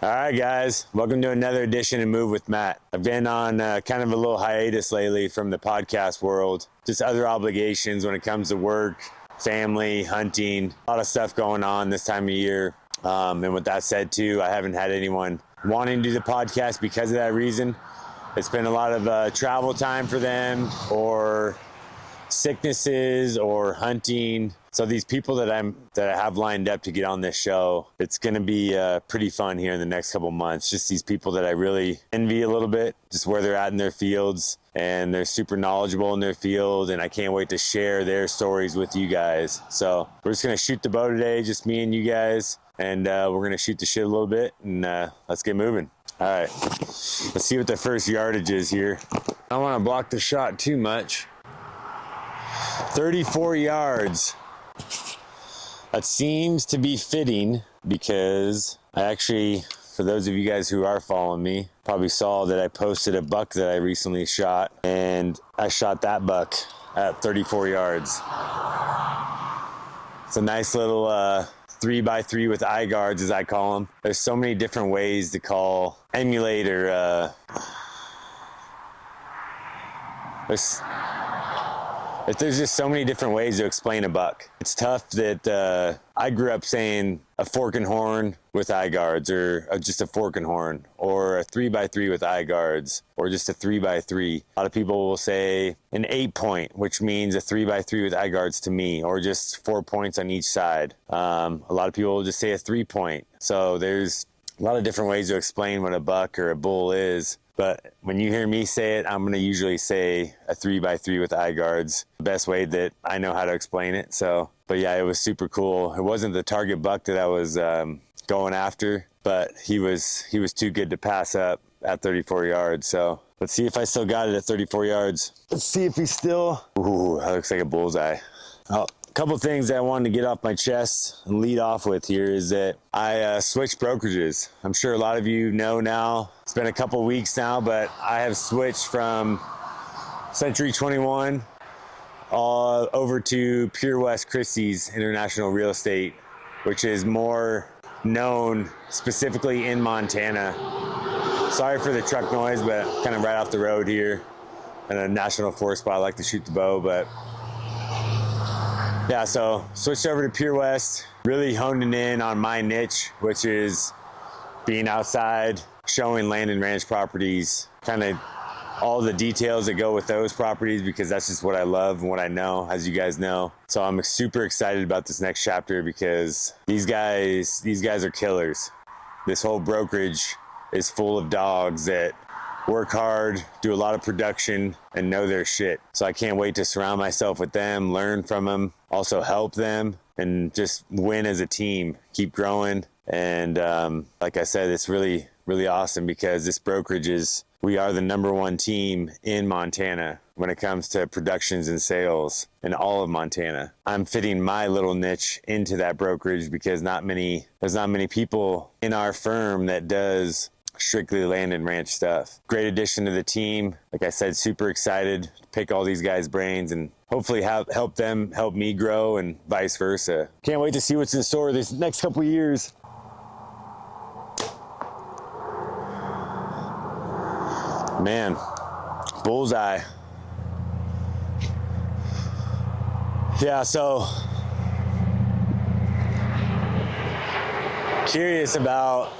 All right, guys, welcome to another edition of Move with Matt. I've been on kind of a little hiatus lately from the podcast world, just other obligations when it comes to work, family, hunting, a lot of stuff going on this time of year. And with that said, too, I haven't had anyone wanting to do the podcast because of that reason. It's been a lot of travel time for them, or sicknesses, or hunting. So these people that I have lined up to get on this show, it's going to be pretty fun here in the next couple months. Just these people that I really envy a little bit, just where they're at in their fields, and they're super knowledgeable in their field, and I can't wait to share their stories with you guys. So we're just going to shoot the bow today, just me and you guys, and we're going to shoot the shit a little bit, and let's get moving. All right, let's see what the first yardage is here. I don't want to block the shot too much. 34 yards. That seems to be fitting because I actually, for those of you guys who are following me, probably saw that I posted a buck that I recently shot, and I shot that buck at 34 yards. It's a nice little 3x3 with eye guards, as I call them. There's so many different ways to call, emulate, or there's just so many different ways to explain a buck. It's tough that I grew up saying a fork and horn with eye guards, or just a fork and horn, or a 3x3 with eye guards, or just a 3x3. A lot of people will say an 8-point, which means a 3x3 with eye guards to me, or just 4 points on each side. A lot of people will just say a 3-point. So there's a lot of different ways to explain what a buck or a bull is. But when you hear me say it, I'm going to usually say a 3x3 with eye guards, the best way that I know how to explain it. So, but yeah, it was super cool. It wasn't the target buck that I was going after, but he was too good to pass up at 34 yards. So let's see if I still got it at 34 yards. Let's see if he's still, ooh, that looks like a bullseye. Oh. A couple things that I wanted to get off my chest and lead off with here is that I switched brokerages. I'm sure a lot of you know now. It's been a couple weeks now, but I have switched from Century 21 over to Pure West Christie's International Real Estate, which is more known specifically in Montana. Sorry for the truck noise, but kind of right off the road here in a national forest spot. I like to shoot the bow, but yeah, so switched over to Pure West, really honing in on my niche, which is being outside, showing land and ranch properties, kind of all the details that go with those properties, because that's just what I love and what I know, as you guys know. So I'm super excited about this next chapter because these guys are killers. This whole brokerage is full of dogs that work hard, do a lot of production, and know their shit. So I can't wait to surround myself with them, learn from them, also help them, and just win as a team, keep growing. And like I said, it's really, really awesome because this brokerage we are the #1 team in Montana when it comes to productions and sales in all of Montana. I'm fitting my little niche into that brokerage because there's not many people in our firm that does strictly land and ranch stuff. Great addition to the team. Like I said, super excited to pick all these guys' brains and hopefully help them help me grow, and vice versa. Can't wait to see what's in store this next couple of years. Man, bullseye. Yeah, so curious about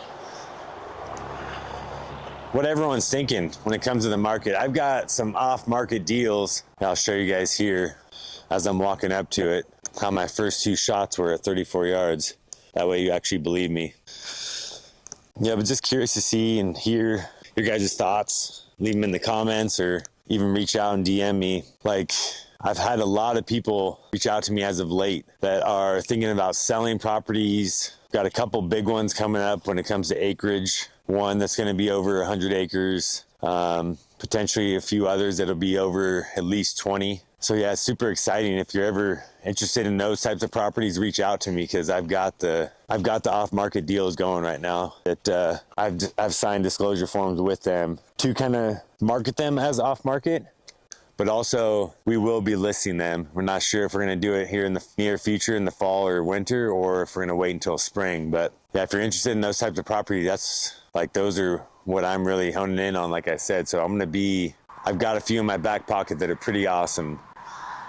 what everyone's thinking when it comes to the market. I've got some off-market deals. I'll show you guys here as I'm walking up to it how my first 2 shots were at 34 yards. That way you actually believe me. Yeah, but just curious to see and hear your guys' thoughts. Leave them in the comments or even reach out and DM me. Like, I've had a lot of people reach out to me as of late that are thinking about selling properties. Got a couple big ones coming up when it comes to acreage. One that's going to be over 100 acres, potentially a few others that'll be over at least 20. So yeah, it's super exciting. If you're ever interested in those types of properties, reach out to me because I've got the off-market deals going right now that I've signed disclosure forms with them to kind of market them as off-market, but also we will be listing them. We're not sure if we're going to do it here in the near future in the fall or winter, or if we're going to wait until spring. But yeah, if you're interested in those types of property, that's like, those are what I'm really honing in on, like I said. So I've got a few in my back pocket that are pretty awesome.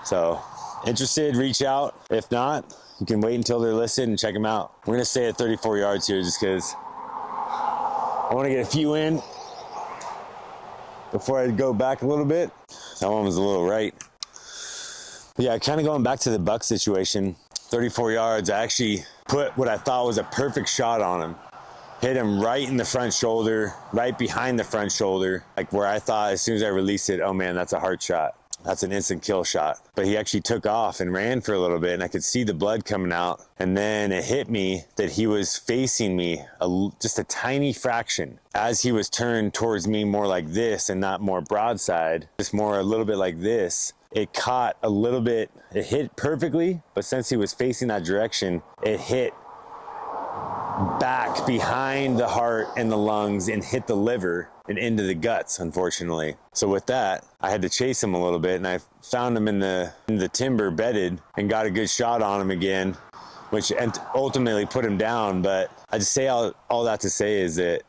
So interested, reach out. If not, you can wait until they're listed and check them out. We're going to stay at 34 yards here just because I want to get a few in before I go back a little bit. That one was a little right. But yeah, kind of going back to the buck situation, 34 yards, I actually put what I thought was a perfect shot on him. Hit him right in the front shoulder, right behind the front shoulder, like where I thought as soon as I released it, oh man, that's a hard shot. That's an instant kill shot. But he actually took off and ran for a little bit, and I could see the blood coming out. And then it hit me that he was facing me just a tiny fraction. As he was turned towards me more like this and not more broadside, just more a little bit like this, it caught a little bit. It hit perfectly, but since he was facing that direction, it hit back behind the heart and the lungs and hit the liver and into the guts, unfortunately. So with that, I had to chase him a little bit, and I found him in the timber bedded and got a good shot on him again, which ultimately put him down. But I just say all that to say is that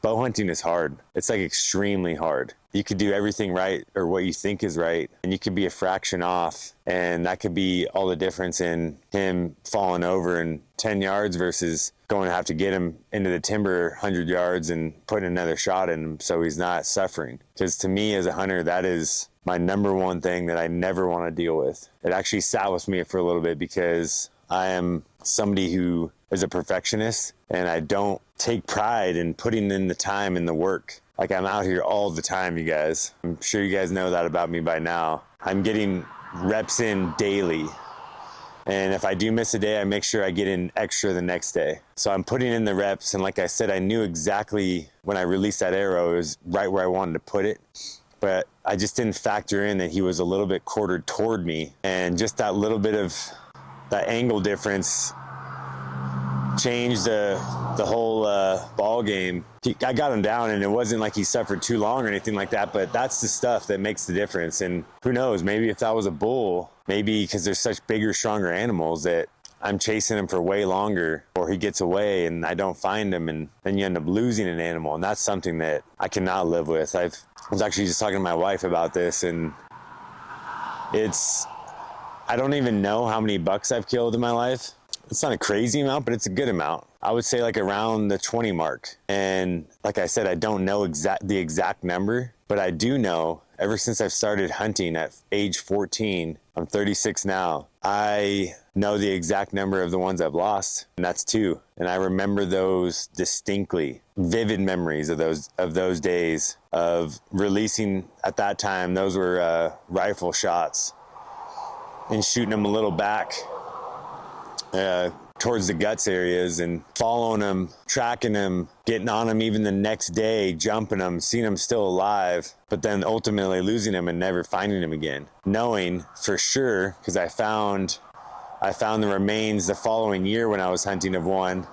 bow hunting is hard. It's like extremely hard. You could do everything right, or what you think is right, and you could be a fraction off, and that could be all the difference in him falling over in 10 yards versus going to have to get him into the timber 100 yards and putting another shot in him so he's not suffering. Because to me as a hunter, that is my number one thing that I never want to deal with. It actually sat with me for a little bit because I am somebody who is a perfectionist, and I don't take pride in putting in the time and the work. Like, I'm out here all the time, you guys. I'm sure you guys know that about me by now. I'm getting reps in daily. And if I do miss a day, I make sure I get in extra the next day. So I'm putting in the reps. And like I said, I knew exactly when I released that arrow, it was right where I wanted to put it. But I just didn't factor in that he was a little bit quartered toward me. And just that little bit of that angle difference changed the whole ball game. I got him down, and it wasn't like he suffered too long or anything like that, but that's the stuff that makes the difference. And who knows, maybe if that was a bull, maybe because there's such bigger, stronger animals that I'm chasing him for way longer, or he gets away and I don't find him, and then you end up losing an animal. And that's something that I cannot live with. I was actually just talking to my wife about this, and I don't even know how many bucks I've killed in my life. It's not a crazy amount, but it's a good amount. I would say like around the 20 mark. And like I said, I don't know the exact number, but I do know ever since I've started hunting at age 14, I'm 36 now, I know the exact number of the ones I've lost, and that's 2. And I remember those distinctly, vivid memories of those days of releasing. At that time, those were rifle shots, and shooting them a little back towards the guts areas, and following them, tracking them, getting on them even the next day, jumping them, seeing them still alive, but then ultimately losing them and never finding them again. Knowing for sure, because I found the remains the following year when I was hunting of one,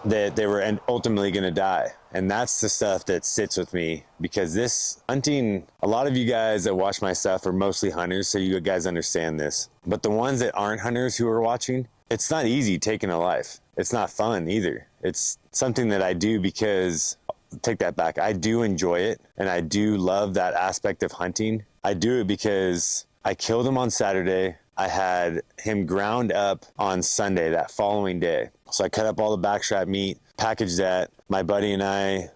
that they were ultimately going to die. And that's the stuff that sits with me, because this hunting, a lot of you guys that watch my stuff are mostly hunters, so you guys understand this. But the ones that aren't hunters who are watching, it's not easy taking a life. It's not fun either. It's something that I do because, take that back, I do enjoy it, and I do love that aspect of hunting. I do it because I killed him on Saturday. I had him ground up on Sunday, that following day. So I cut up all the backstrap meat, packaged that. My buddy and I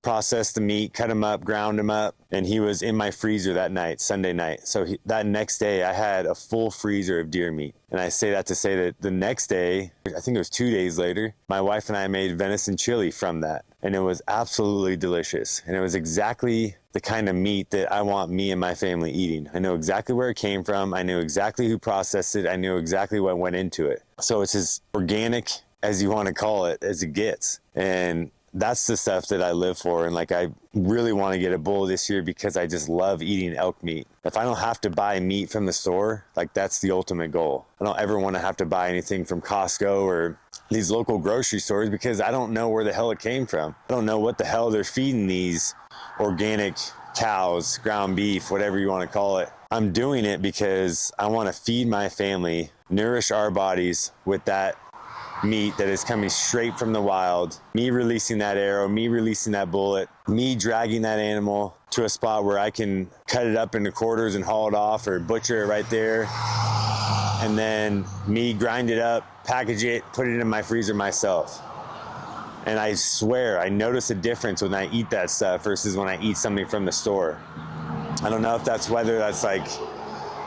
processed the meat, cut him up, ground him up, and he was in my freezer that night, Sunday night. So that next day, I had a full freezer of deer meat. And I say that to say that the next day, I think it was 2 days later, my wife and I made venison chili from that. And it was absolutely delicious. And it was exactly the kind of meat that I want me and my family eating. I know exactly where it came from. I knew exactly who processed it. I knew exactly what went into it. So it's as organic, as you want to call it, as it gets. And that's the stuff that I live for. And like, I really want to get a bull this year because I just love eating elk meat. If I don't have to buy meat from the store, like, that's the ultimate goal. I don't ever want to have to buy anything from Costco or these local grocery stores, because I don't know where the hell it came from. I don't know what the hell they're feeding these organic cows, ground beef, whatever you want to call it. I'm doing it because I want to feed my family, nourish our bodies with that meat that is coming straight from the wild. Me releasing that arrow, me releasing that bullet, me dragging that animal to a spot where I can cut it up into quarters and haul it off, or butcher it right there. And then me grind it up, package it, put it in my freezer myself. And I swear, I notice a difference when I eat that stuff versus when I eat something from the store. I don't know if that's whether that's like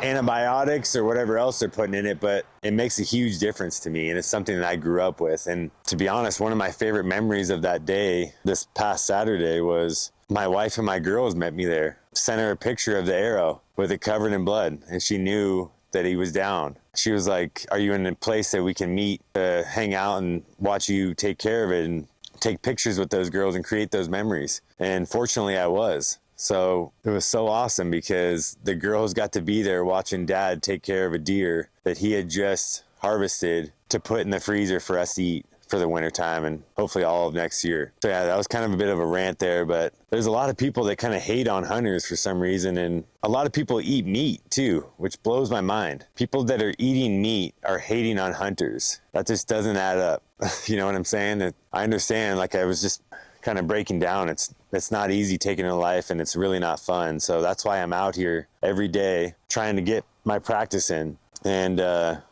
antibiotics or whatever else they're putting in it, but it makes a huge difference to me. And it's something that I grew up with. And to be honest, one of my favorite memories of that day, this past Saturday, was my wife and my girls met me there. Sent her a picture of the arrow with it covered in blood. And she knew that he was down. She was like, are you in a place that we can meet, hang out and watch you take care of it and take pictures with those girls and create those memories? And fortunately I was. So it was so awesome because the girls got to be there watching Dad take care of a deer that he had just harvested to put in the freezer for us to eat for the wintertime and hopefully all of next year. So yeah, that was kind of a bit of a rant there, but there's a lot of people that kind of hate on hunters for some reason. And a lot of people eat meat too, which blows my mind. People that are eating meat are hating on hunters. That just doesn't add up. You know what I'm saying? I understand, like I was just kind of breaking down. It's not easy taking a life, and it's really not fun. So that's why I'm out here every day trying to get my practice in. And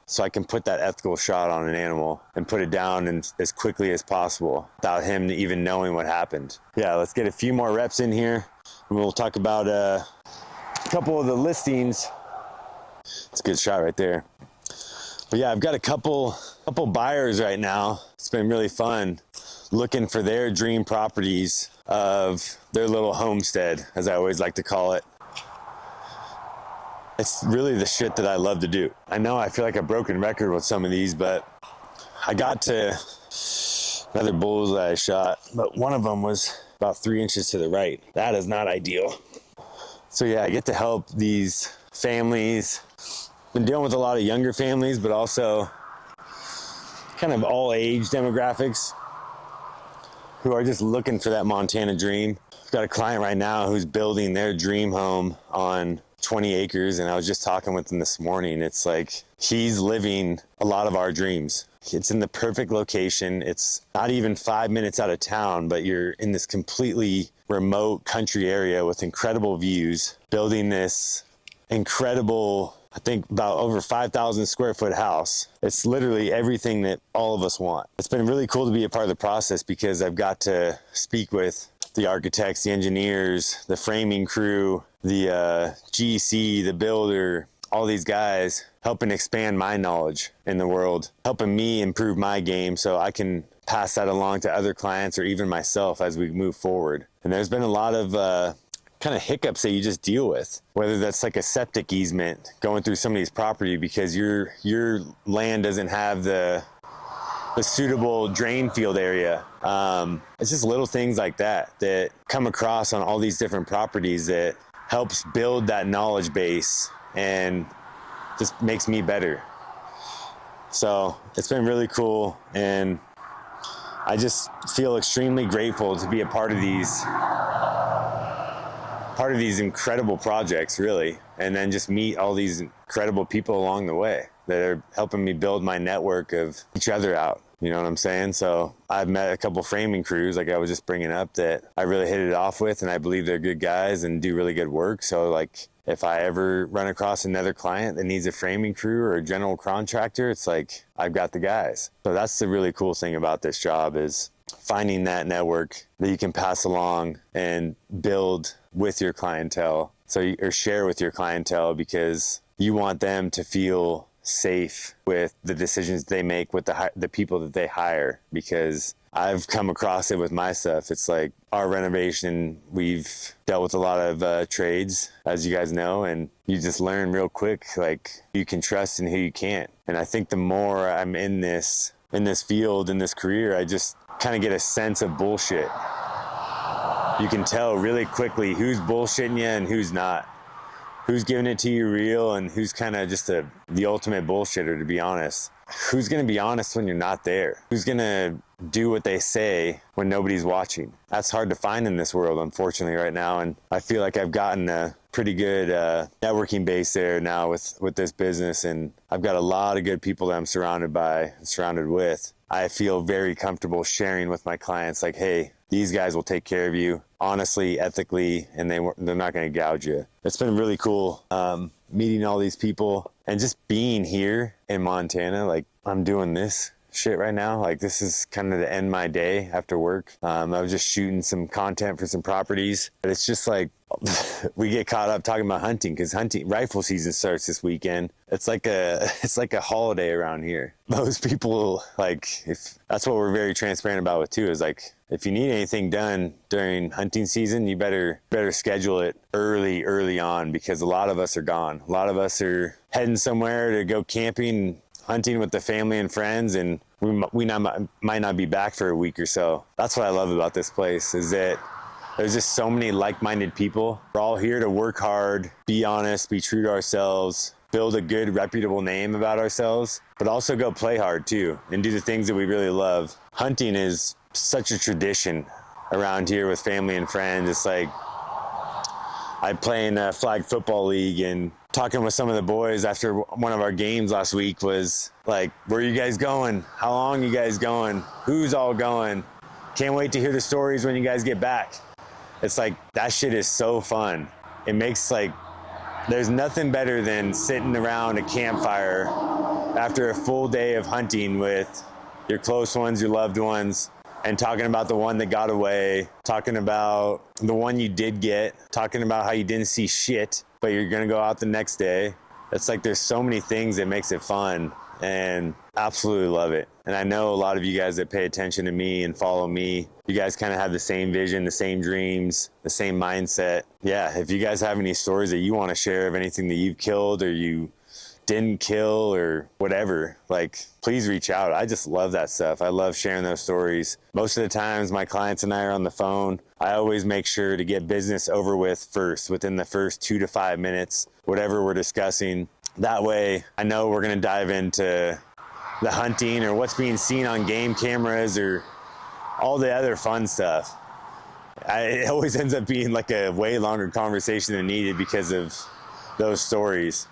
so I can put that ethical shot on an animal and put it down as quickly as possible without him even knowing what happened. Yeah, let's get a few more reps in here and we'll talk about a couple of the listings. It's a good shot right there. But yeah, I've got a couple buyers right now. It's been really fun looking for their dream properties of their little homestead, as I always like to call it. It's really the shit that I love to do. I know I feel like a broken record with some of these, but I got to another bullseye shot, but one of them was about 3 inches to the right. That is not ideal. So yeah, I get to help these families. Been dealing with a lot of younger families, but also kind of all age demographics who are just looking for that Montana dream. I've got a client right now who's building their dream home on 20 acres, and I was just talking with him this morning. It's like he's living a lot of our dreams. It's in the perfect location. It's not even 5 minutes out of town, but you're in this completely remote country area with incredible views, building this incredible, I think about over 5,000 square foot house. It's literally everything that all of us want. It's been really cool to be a part of the process because I've got to speak with the architects, the engineers, the framing crew, the GC, the builder, all these guys helping expand my knowledge in the world, helping me improve my game so I can pass that along to other clients or even myself as we move forward. And there's been a lot of kind of hiccups that you just deal with, whether that's like a septic easement going through somebody's property because your land doesn't have the suitable drain field area. It's just little things like that come across on all these different properties that helps build that knowledge base and just makes me better. So it's been really cool, and I just feel extremely grateful to be a part of these incredible projects, really, and then just meet all these incredible people along the way that are helping me build my network of each other out. You know what I'm saying? So I've met a couple framing crews, like I was just bringing up, that I really hit it off with, and I believe they're good guys and do really good work. So like if I ever run across another client that needs a framing crew or a general contractor, it's like I've got the guys. So that's the really cool thing about this job, is finding that network that you can pass along and build with your clientele, or share with your clientele, because you want them to feel safe with the decisions they make with the people that they hire. Because I've come across it with my stuff. It's like our renovation, we've dealt with a lot of trades, as you guys know, and you just learn real quick, like you can trust and who you can't. And I think the more I'm in this field, in this career, I just kind of get a sense of bullshit. You can tell really quickly who's bullshitting you and who's not. who's giving it to you real and who's kind of just the ultimate bullshitter, to be honest. Who's going to be honest when you're not there? Who's going to do what they say when nobody's watching? That's hard to find in this world, unfortunately, right now. And I feel like I've gotten a pretty good networking base there now with this business. And I've got a lot of good people that I'm surrounded with. I feel very comfortable sharing with my clients, like, hey, these guys will take care of you honestly, ethically, and they're not going to gouge you. It's been really cool meeting all these people and just being here in Montana. Like, I'm doing this shit right now. Like, this is kind of to end my day after work. I was just shooting some content for some properties, but it's just like we get caught up talking about hunting because rifle season starts this weekend. It's like a holiday around here. Most people, like, if that's what we're very transparent about with too, is like, if you need anything done during hunting season, you better schedule it early on, because a lot of us are gone. A lot of us are heading somewhere to go camping, hunting with the family and friends, and we might not be back for a week or so. That's what I love about this place, is that there's just so many like-minded people. We're all here to work hard, be honest, be true to ourselves, build a good, reputable name about ourselves, but also go play hard too and do the things that we really love. Hunting is such a tradition around here with family and friends. It's like, I play in a flag football league, and talking with some of the boys after one of our games last week was like, where are you guys going? How long are you guys going? Who's all going? Can't wait to hear the stories when you guys get back. It's like, that shit is so fun. It makes, like, there's nothing better than sitting around a campfire after a full day of hunting with your close ones, your loved ones, and talking about the one that got away, talking about the one you did get, talking about how you didn't see shit, but you're gonna go out the next day. It's like, there's so many things that makes it fun, and absolutely love it. And I know a lot of you guys that pay attention to me and follow me, you guys kind of have the same vision, the same dreams, the same mindset. Yeah, if you guys have any stories that you want to share of anything that you've killed or you didn't kill or whatever, like, please reach out. I just love that stuff. I love sharing those stories. Most of the times my clients and I are on the phone. I always make sure to get business over with first, within the first 2 to 5 minutes, whatever we're discussing. That way I know we're going to dive into the hunting or what's being seen on game cameras or all the other fun stuff. It always ends up being like a way longer conversation than needed because of those stories.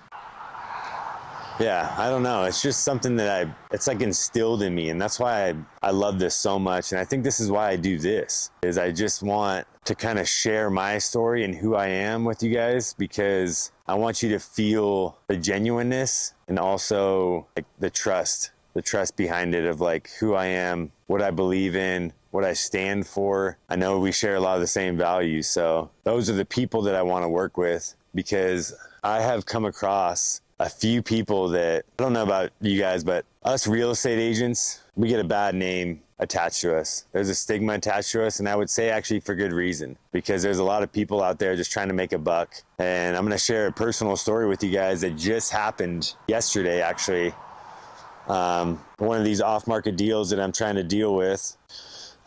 Yeah, I don't know. It's just something that it's like instilled in me. And that's why I love this so much. And I think this is why I do this, is I just want to kind of share my story and who I am with you guys, because I want you to feel the genuineness and also like the trust behind it, of like who I am, what I believe in, what I stand for. I know we share a lot of the same values. So those are the people that I want to work with, because I have come across a few people that, I don't know about you guys, but us real estate agents, we get a bad name attached to us. There's a stigma attached to us, and I would say actually for good reason, because there's a lot of people out there just trying to make a buck. And I'm going to share a personal story with you guys that just happened yesterday, actually. One of these off-market deals that I'm trying to deal with.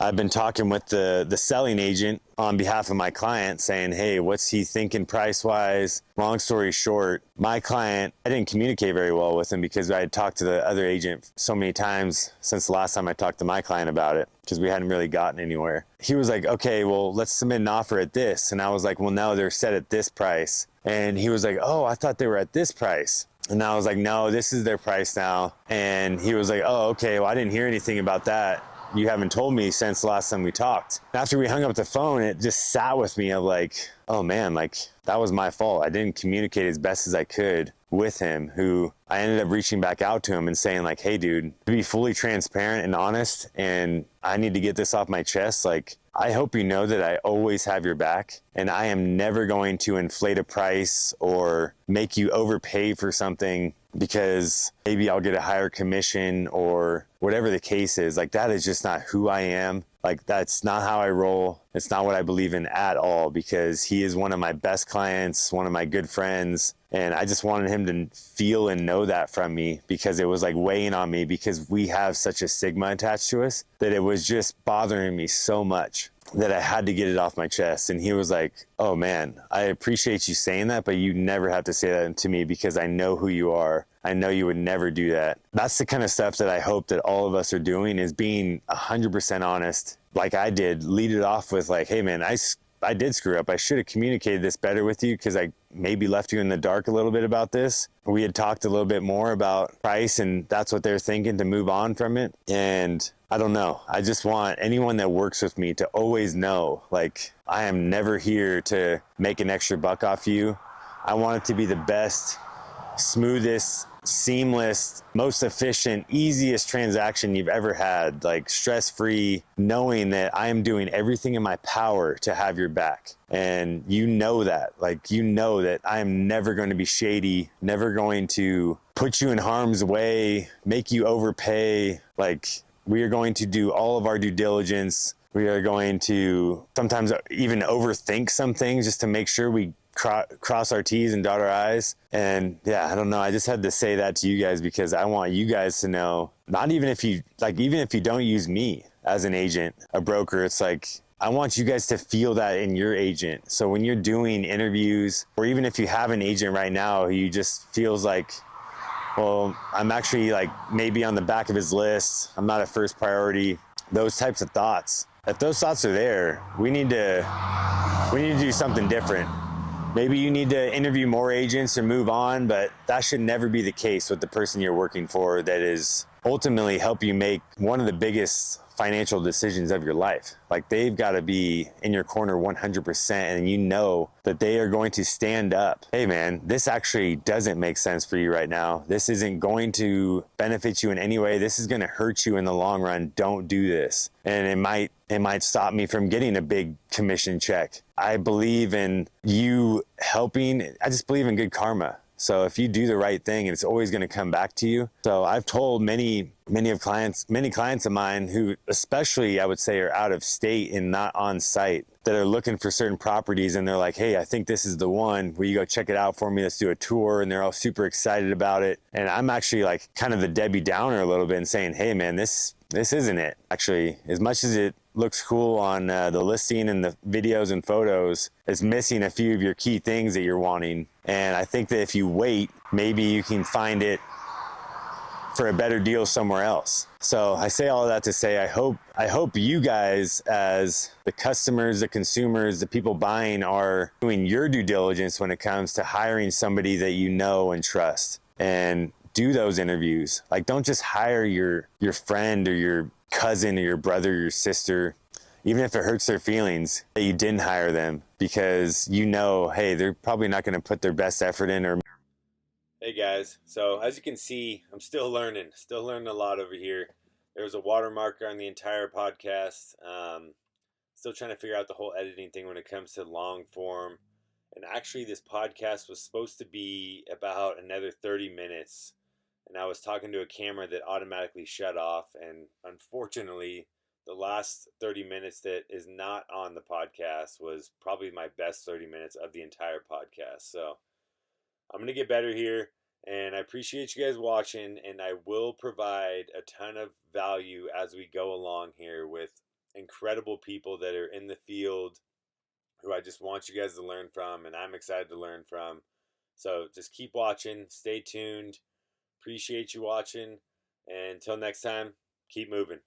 I've been talking with the selling agent on behalf of my client, saying, hey, what's he thinking price-wise? Long story short, my client, I didn't communicate very well with him because I had talked to the other agent so many times since the last time I talked to my client about it, because we hadn't really gotten anywhere. He was like, okay, well, let's submit an offer at this. And I was like, well, no, they're set at this price. And he was like, oh, I thought they were at this price. And I was like, no, this is their price now. And he was like, oh, okay, well, I didn't hear anything about that. You haven't told me since the last time we talked. After we hung up the phone, it just sat with me of like, oh man, like, that was my fault. I didn't communicate as best as I could with him, who I ended up reaching back out to him and saying like, hey dude, to be fully transparent and honest, and I need to get this off my chest. Like, I hope you know that I always have your back, and I am never going to inflate a price or make you overpay for something because maybe I'll get a higher commission or whatever the case is. Like, that is just not who I am. Like, that's not how I roll. It's not what I believe in at all, because he is one of my best clients, one of my good friends. And I just wanted him to feel and know that from me, because it was like weighing on me, because we have such a stigma attached to us that it was just bothering me so much. that I had to get it off my chest. And he was like, oh man, I appreciate you saying that, but you never have to say that to me because I know who you are. I know you would never do that. That's the kind of stuff that I hope that all of us are doing, is being 100% honest. Like I did, lead it off with like, hey man, I did screw up. I should have communicated this better with you because I maybe left you in the dark a little bit about this. We had talked a little bit more about price, and that's what they're thinking, to move on from it. And I don't know. I just want anyone that works with me to always know, like, I am never here to make an extra buck off you. I want it to be the best, smoothest, seamless, most efficient, easiest transaction you've ever had, like stress-free, knowing that I am doing everything in my power to have your back. And you know that, like, you know that I am never going to be shady, never going to put you in harm's way, make you overpay. Like, we are going to do all of our due diligence. We are going to sometimes even overthink some things just to make sure we cross our T's and dot our I's. And yeah, I don't know. I just had to say that to you guys because I want you guys to know, not even if you don't use me as an agent, a broker, it's like, I want you guys to feel that in your agent. So when you're doing interviews, or even if you have an agent right now who just feels like, well, I'm actually like maybe on the back of his list, I'm not a first priority, those types of thoughts. If those thoughts are there, we need to do something different. Maybe you need to interview more agents or move on, but that should never be the case with the person you're working for that is ultimately help you make one of the biggest financial decisions of your life. Like, they've got to be in your corner 100%, and you know that they are going to stand up. Hey man, this actually doesn't make sense for you right now. This isn't going to benefit you in any way. This is going to hurt you in the long run. Don't do this. And it might stop me from getting a big commission check. I believe in you helping. I just believe in good karma. So if you do the right thing, it's always going to come back to you. So I've told many clients of mine who, especially I would say, are out of state and not on site, that are looking for certain properties, and they're like, hey, I think this is the one. Will you go check it out for me? Let's do a tour. And they're all super excited about it. And I'm actually like kind of the Debbie Downer a little bit and saying, hey man, this isn't it. Actually, as much as it looks cool on the listing and the videos and photos, it's missing a few of your key things that you're wanting. And I think that if you wait, maybe you can find it for a better deal somewhere else. So I say all of that to say, I hope you guys, as the customers, the consumers, the people buying, are doing your due diligence when it comes to hiring somebody that you know and trust. And do those interviews. Like, don't just hire your friend or your cousin or your brother or your sister, even if it hurts their feelings that you didn't hire them, because you know, hey, they're probably not going to put their best effort in. Or hey guys, so as you can see, I'm still learning a lot over here. There's a watermark on the entire podcast. Still trying to figure out the whole editing thing when it comes to long form. And actually, this podcast was supposed to be about another 30 minutes. And I was talking to a camera that automatically shut off. And unfortunately, the last 30 minutes that is not on the podcast was probably my best 30 minutes of the entire podcast. So I'm going to get better here. And I appreciate you guys watching. And I will provide a ton of value as we go along here with incredible people that are in the field who I just want you guys to learn from. And I'm excited to learn from. So just keep watching. Stay tuned. Appreciate you watching, and until next time, keep moving.